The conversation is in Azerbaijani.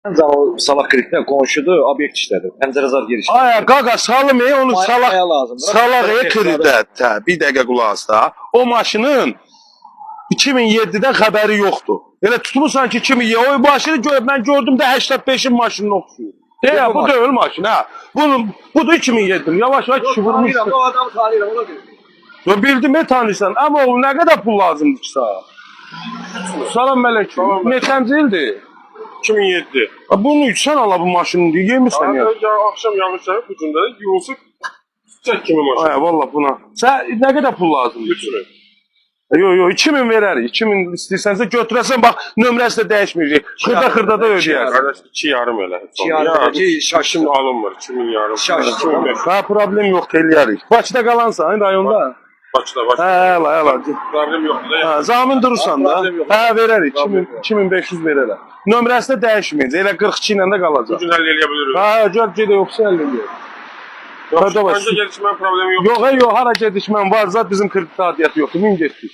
O salak krikdə qonşudur, obyekt işlədir. Pəncərəzar giriş. Ay qaqa salım onu salaq. Maya lazım. Salaq kreditdə. Bir dəqiqə qulaq as da. O maşının 2007-dən xəbəri yoxdur. Elə tutmuşsan ki 2007. O maşını mən gördüm də 85-in maşınına oxşuyur. Deyə bu deyil maşın ha. Bu da 2007. Yavaş-yavaş kişi vurmuş. O adamı tanıyıram, ona görə. Yo bildim tanırsan. Amma o nə qədər pul lazımdır ki sağ? Salam əleykum. Neçənci ildir? 2007. Bunu sən ala bu maşını deyə yemirsən ya. Akşam yağışlar bu gündə yolsuz çək kimi maşın. Ay vallahi buna. Sən nə qədər pul lazımdır? Götürün. Yo 2000 verərik. 2000 istəsənsə götürəsən bax nömrəsi də dəyişməyəcək. Xırda da ödəyərsən. Qardaş 2 yarım elə. 2 yarım. Şaşım alınmır. 2000 yarım. Şaşım. 2005. Ha problem yox eləyərik. Bakıda qalansan rayonda. Bakıda. Hələ. Problem yoxdur da. Ha zamin durursan da. Hə verərik. 2500 verərəm. Nömrəsi də dəyişməyəcək. Elə 42 ilə də qalacaq. Bu gün həll eləyə bilirik. Ha gəl gedə yoxsa həll eləyək. Yoxsa gəlişmə problemi yoxdur. Yox, hara gedişmən var, zat bizim kredit adiyyatı yoxdur. Min getdik.